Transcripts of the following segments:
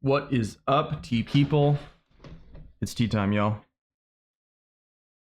What is up, tea people? It's tea time, y'all.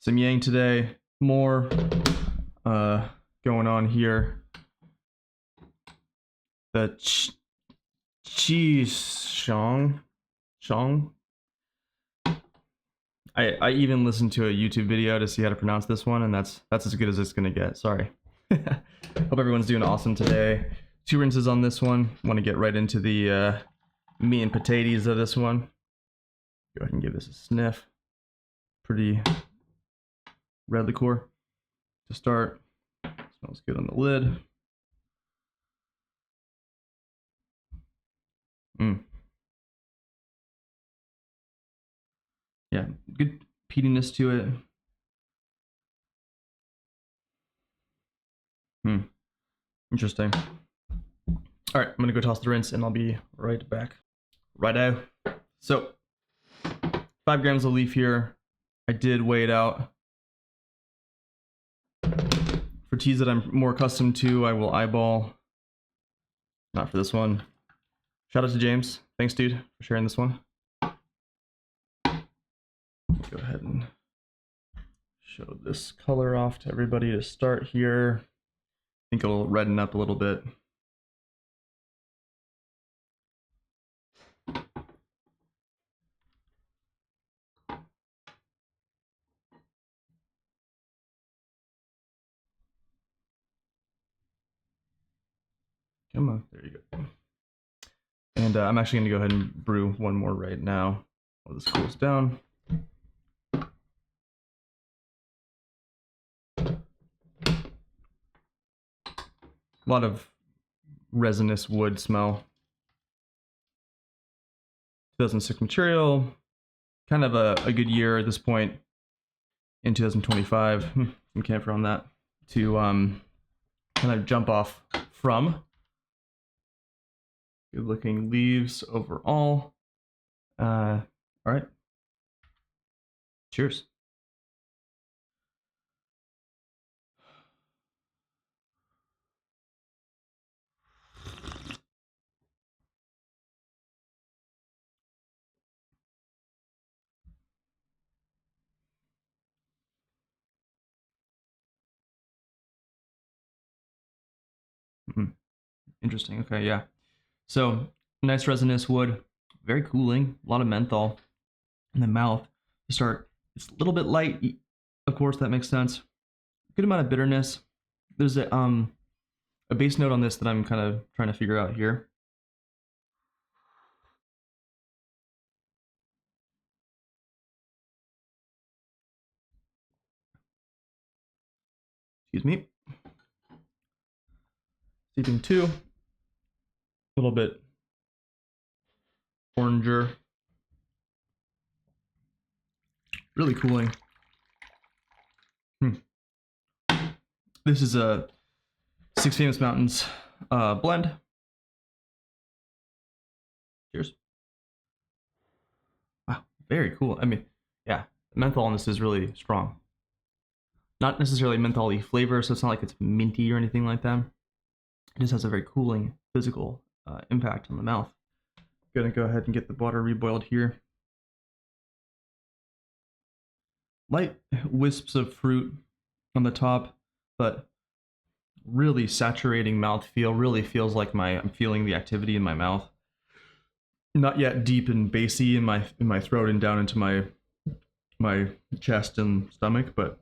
Some yang today. More going on here. The Qixiang. I even listened to a YouTube video to see how to pronounce this one, and that's as good as it's gonna get. Sorry. Hope everyone's doing awesome today. 2 rinses on this one. Want to get right into the meat and potatoes of this one. Go ahead and give this a sniff. Pretty red liqueur to start. Smells good on the lid. Yeah, good peatiness to it. Interesting. All right, I'm gonna go toss the rinse and I'll be right back. Righto. So, 5 grams of leaf here. I did weigh it out. For teas that I'm more accustomed to, I will eyeball. Not for this one. Shout out to James. Thanks, dude, for sharing this one. Go ahead and show this color off to everybody to start here. I think it'll redden up a little bit. Come on, there you go. And I'm actually gonna go ahead and brew one more right now while this cools down. A lot of resinous wood smell. 2006 material, kind of a good year at this point in 2025. Some camphor on that to kind of jump off from. Good looking leaves overall. All right. Cheers. Interesting. Okay, yeah. So nice resinous wood, very cooling, a lot of menthol in the mouth to start. It's a little bit light, of course, that makes sense. Good amount of bitterness. There's a base note on this that I'm kind of trying to figure out here. Excuse me. Steeping 2. A little bit oranger. Really cooling. This is a 6 Famous Mountains blend. Cheers. Wow, very cool. I mean, yeah, the menthol on this is really strong. Not necessarily menthol-y flavor, so it's not like it's minty or anything like that. It just has a very cooling physical impact on the mouth. Gonna go ahead and get the water reboiled here. Light wisps of fruit on the top, but really saturating mouthfeel. Really feels like I'm feeling the activity in my mouth. Not yet deep and bassy in my throat and down into my chest and stomach, but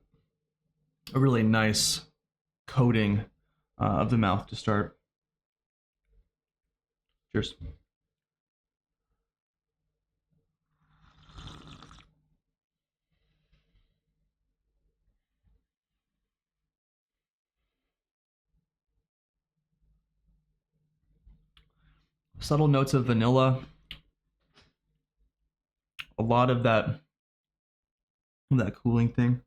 a really nice coating of the mouth to start. Cheers. Subtle notes of vanilla. A lot of that cooling thing.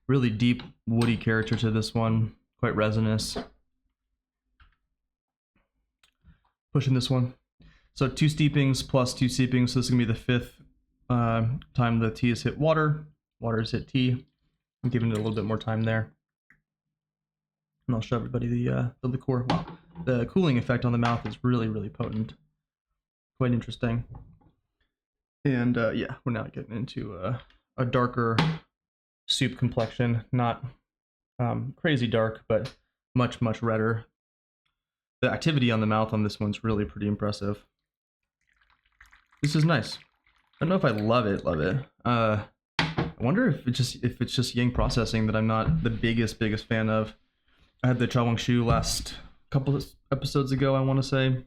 Really deep woody character to this one. Quite resinous. Pushing this one. So 2 steepings plus 2 steepings. So this is gonna be the 5th time the tea has hit water. Water's hit tea. I'm giving it a little bit more time there. And I'll show everybody the liqueur. Wow. The cooling effect on the mouth is really, really potent. Quite interesting. And yeah, we're now getting into a darker soup complexion. Not crazy dark, but much, much redder. The activity on the mouth on this one's really pretty impressive. This is nice. I don't know if I love it. I wonder if it's just Yang processing that I'm not the biggest fan of. I had the YangQingHao last couple of episodes ago, I want to say.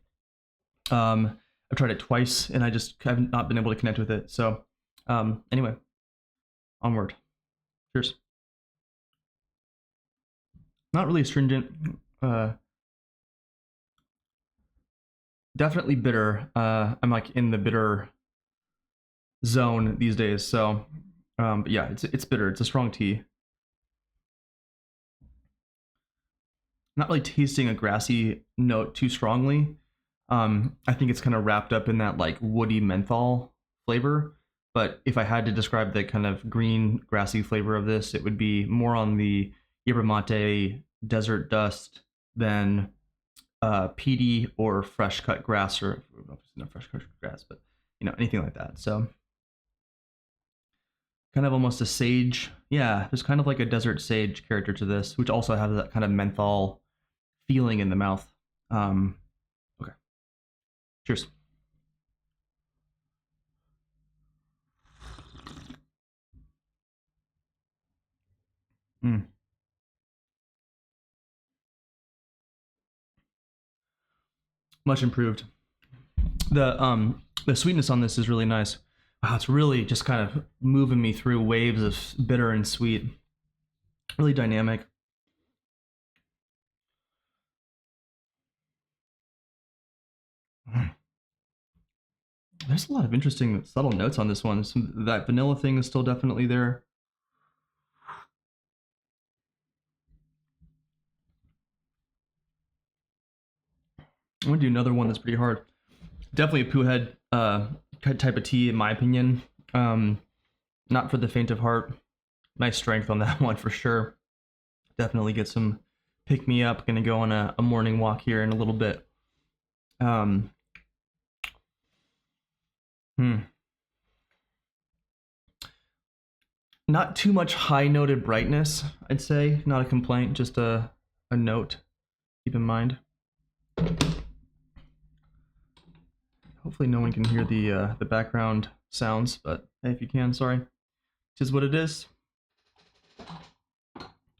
I've tried it twice and I just have not been able to connect with it. So anyway, onward. Cheers. Not really astringent. Definitely bitter. I'm like in the bitter zone these days. So but yeah, it's bitter. It's a strong tea. Not really tasting a grassy note too strongly. I think it's kind of wrapped up in that like woody menthol flavor. But if I had to describe the kind of green grassy flavor of this, it would be more on the yerba mate desert dust than peaty or fresh cut grass, or not fresh cut grass, but anything like that. So kind of almost a sage. Yeah, there's kind of like a desert sage character to this, which also has that kind of menthol feeling in the mouth. Okay, cheers. Mm. Much improved. The sweetness on this is really nice. Wow, it's really just kind of moving me through waves of bitter and sweet. Really dynamic. There's a lot of interesting subtle notes on this one. That vanilla thing is still definitely there. I'm gonna do another one that's pretty hard. Definitely a poo head type of tea, in my opinion. Not for the faint of heart. Nice strength on that one for sure. Definitely get some pick me up. Gonna go on a morning walk here in a little bit. Um, hmm. Not too much high noted brightness, I'd say. Not a complaint, just a note. Keep in mind. Hopefully no one can hear the background sounds, but hey, if you can, sorry. Tis what it is.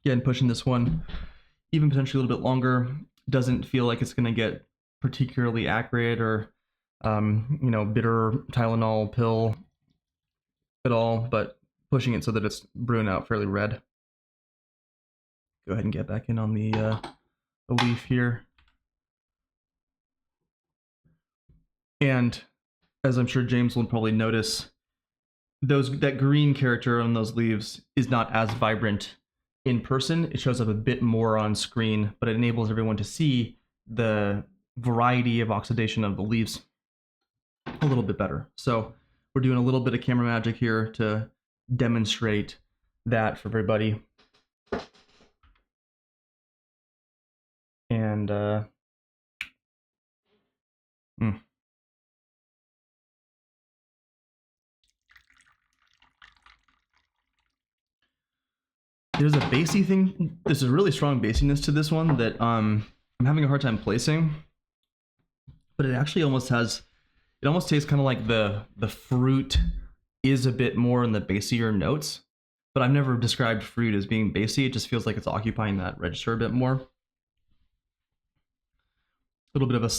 Again, pushing this one even potentially a little bit longer. Doesn't feel like it's gonna get particularly acrid or bitter Tylenol pill at all, but pushing it so that it's brewing out fairly red. Go ahead and get back in on the leaf here. And as I'm sure James will probably notice, that green character on those leaves is not as vibrant in person. It shows up a bit more on screen, but it enables everyone to see the variety of oxidation of the leaves a little bit better. So we're doing a little bit of camera magic here to demonstrate that for everybody. And there's a bassy thing. There's a really strong bassiness to this one that I'm having a hard time placing. But it actually almost has, it almost tastes kind of like the fruit is a bit more in the bassier notes. But I've never described fruit as being bassy. It just feels like it's occupying that register a bit more. A little bit of a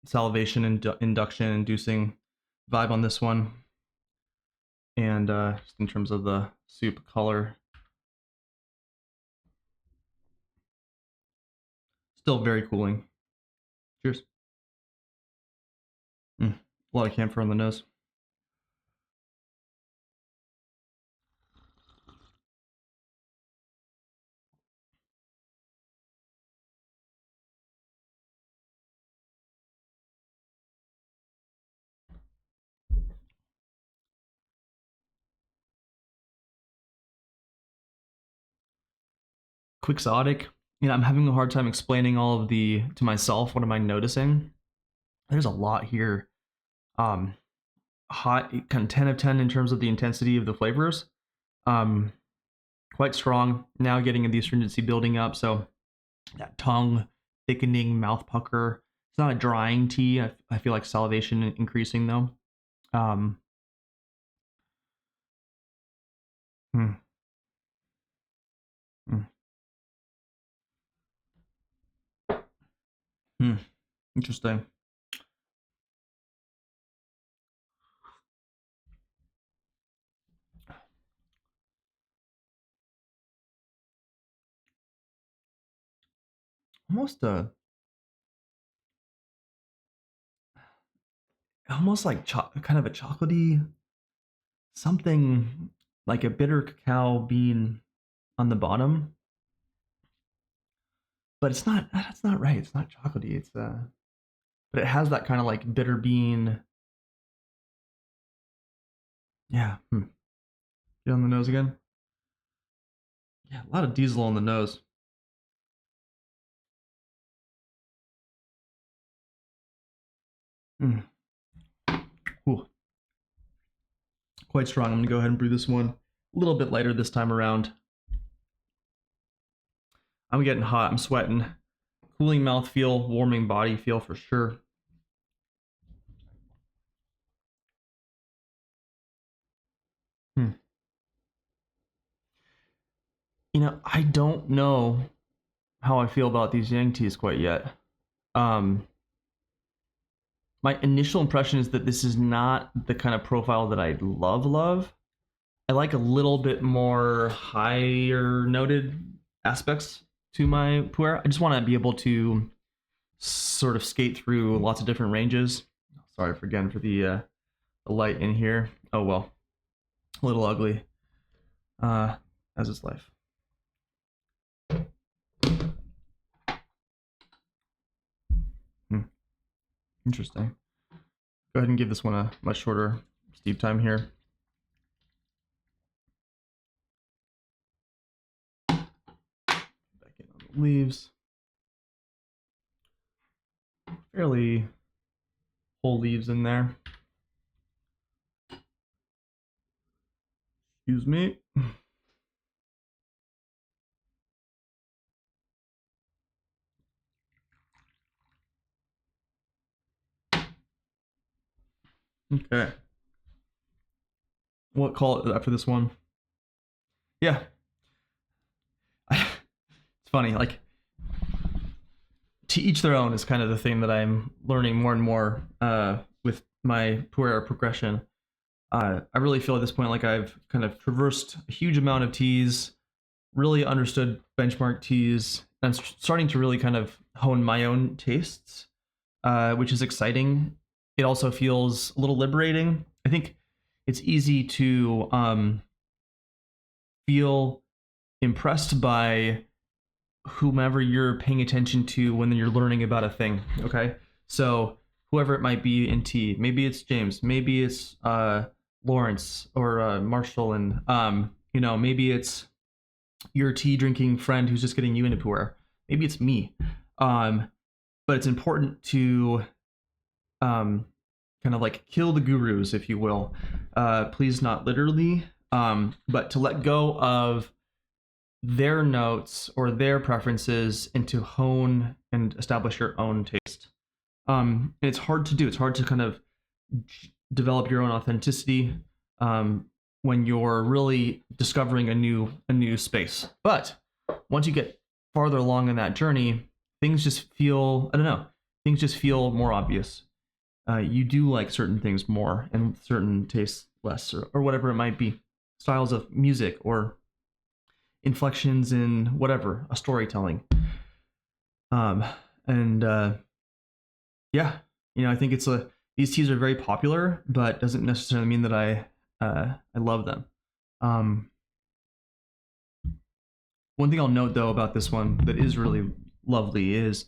salivation induction inducing vibe on this one. And just in terms of the soup color, still very cooling. Cheers. A lot of camphor on the nose. quixotic. I'm having a hard time explaining all of to myself. What am I noticing? There's a lot here. Hot, kind of 10 of 10 in terms of the intensity of the flavors. Quite strong. Now getting the astringency building up. So that tongue thickening, mouth pucker. It's not a drying tea. I feel like salivation increasing though. Hmm. Hmm. Hmm. Interesting. Almost almost like kind of a chocolatey something, like a bitter cacao bean on the bottom, but it's not. That's not right. It's not chocolatey. It's but it has that kind of like bitter bean. Yeah. Get on the nose again. Yeah, a lot of diesel on the nose. Mm. Ooh, quite strong. I'm gonna go ahead and brew this one a little bit lighter this time around. I'm getting hot. I'm sweating. Cooling mouth feel, warming body feel for sure. Hmm. I don't know how I feel about these Yang teas quite yet. Um, my initial impression is that this is not the kind of profile that I love. I like a little bit more higher noted aspects to my pu'er. I just want to be able to sort of skate through lots of different ranges. Sorry again for the light in here. Oh well, a little ugly, as is life. Hmm. Interesting. Go ahead and give this one a much shorter steep time here. Back in on the leaves. Fairly whole leaves in there. Excuse me. Okay. What call it after this one? Yeah. It's funny, like to each their own is kind of the thing that I'm learning more and more with my pu'er progression. I really feel at this point like I've kind of traversed a huge amount of teas, really understood benchmark teas, and starting to really kind of hone my own tastes, which is exciting. It also feels a little liberating. I think it's easy to feel impressed by whomever you're paying attention to when you're learning about a thing. Okay, so whoever it might be in tea, maybe it's James, maybe it's Lawrence or Marshall, and maybe it's your tea drinking friend who's just getting you into pu'er. Maybe it's me, but it's important to kind of like kill the gurus, if you will. Please, not literally, but to let go of their notes or their preferences and to hone and establish your own taste. And it's hard to do. It's hard to kind of develop your own authenticity when you're really discovering a new space. But once you get farther along in that journey, things just feel, I don't know, things just feel more obvious. You do like certain things more and certain tastes less, or whatever it might be. Styles of music or inflections in whatever, a storytelling. And yeah, I think these teas are very popular, but doesn't necessarily mean that I love them. One thing I'll note though about this one that is really lovely is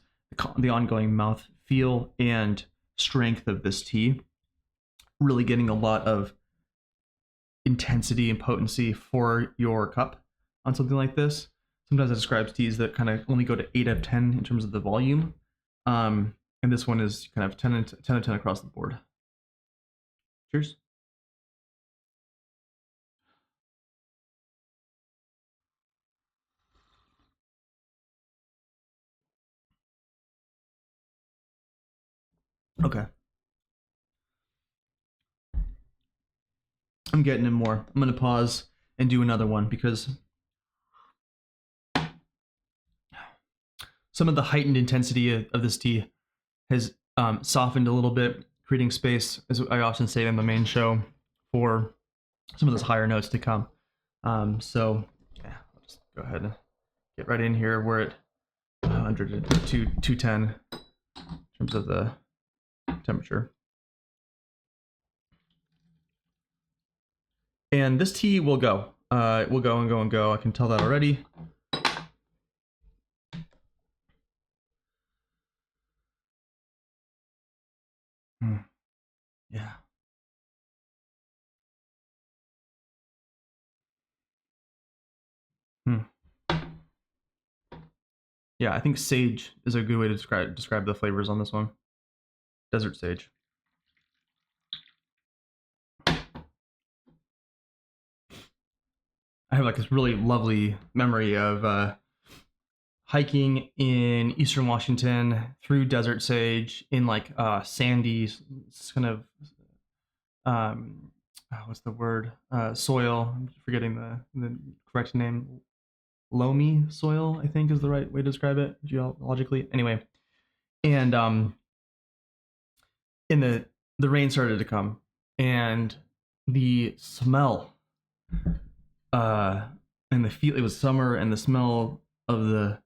the ongoing mouth feel and strength of this tea. Really getting a lot of intensity and potency for your cup on something like this. sometimes I describe teas that kind of only go to 8 out of 10 in terms of the volume. And this one is kind of 10 out of 10 across the board. Cheers. Okay. I'm getting in more. I'm going to pause and do another one because some of the heightened intensity of this tea has softened a little bit, creating space, as I often say in the main show, for some of those higher notes to come. So yeah, I'll just go ahead and get right in here. We're at 100 to 210 in terms of the temperature. And this tea will go. It will go and go and go. I can tell that already. Yeah. Yeah, I think sage is a good way to describe the flavors on this one. Desert sage. I have like this really lovely memory of hiking in Eastern Washington through desert sage in like sandy, kind of what's the word? Soil. I'm forgetting the correct name. Loamy soil, I think, is the right way to describe it geologically. Anyway, and in the rain started to come, and the smell, and the feel. It was summer, and the smell of the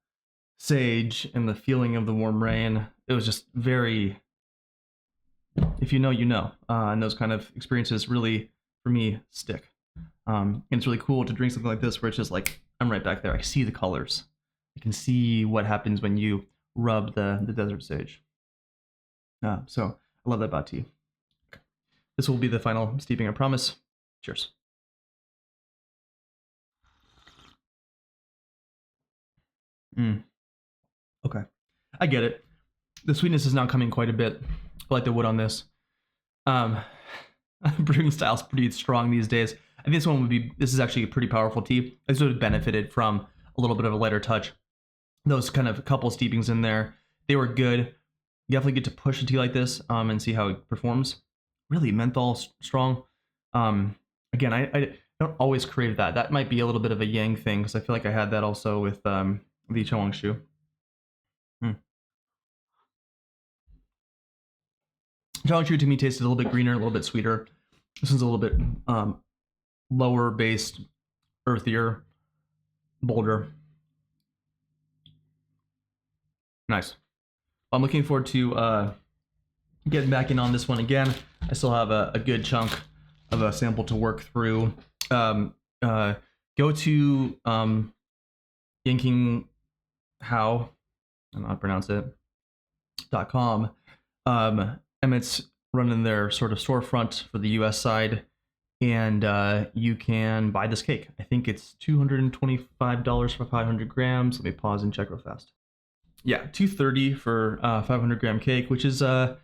sage and the feeling of the warm rain. It was just very. If you know, you know, and those kind of experiences really, for me, stick. And it's really cool to drink something like this where it's just like I'm right back there. I see the colors. I can see what happens when you rub the desert sage. So I love that about tea. Okay. This will be the final steeping, I promise. Cheers. Okay, I get it. The sweetness is now coming quite a bit. I like the wood on this. Brewing style's pretty strong these days. I think this one would be. This is actually a pretty powerful tea. I sort of benefited from a little bit of a lighter touch. Those kind of couple steepings in there, they were good. You definitely get to push a tea like this and see how it performs. Really menthol strong. Again, I don't always crave that. That might be a little bit of a yang thing because I feel like I had that also with the Qixiang. Qixiang to me tasted a little bit greener, a little bit sweeter. This one's a little bit lower based, earthier, bolder. Nice. I'm looking forward to getting back in on this one again. I still have a good chunk of a sample to work through. Go to YangQingHao, I don't know how to pronounce it, .com. Emmett's running their sort of storefront for the US side, and you can buy this cake. I think it's $225 for 500 grams. Let me pause and check real fast. Yeah, $230 for 500 gram cake, which is for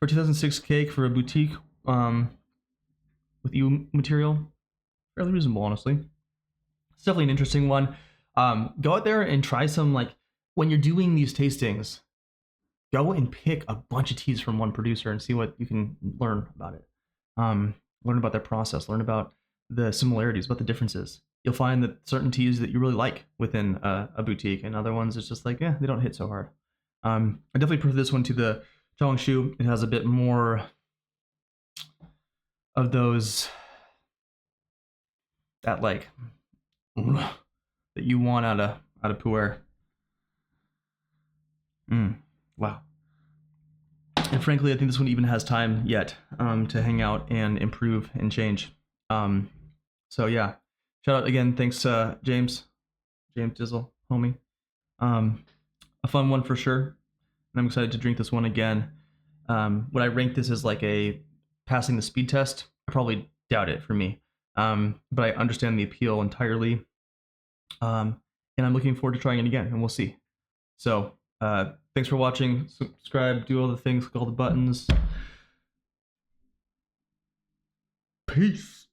2006 cake for a boutique with EU material, fairly reasonable, honestly. It's definitely an interesting one. Go out there and try some, like, when you're doing these tastings, go and pick a bunch of teas from one producer and see what you can learn about it. Learn about their process, learn about the similarities, what the differences. You'll find that certain teas that you really like within a boutique, and other ones it's just like, they don't hit so hard. I definitely prefer this one to the Zhaongshu. It has a bit more of those that like that you want out of pu'er. Wow. And frankly, I think this one even has time yet to hang out and improve and change. So yeah, shout out again. Thanks, James Dizzle, homie. A fun one for sure. And I'm excited to drink this one again. Would I rank this as like a passing the speed test? I probably doubt it for me. But I understand the appeal entirely. And and I'm looking forward to trying it again, and we'll see. So thanks for watching. Subscribe, do all the things, click all the buttons. Peace.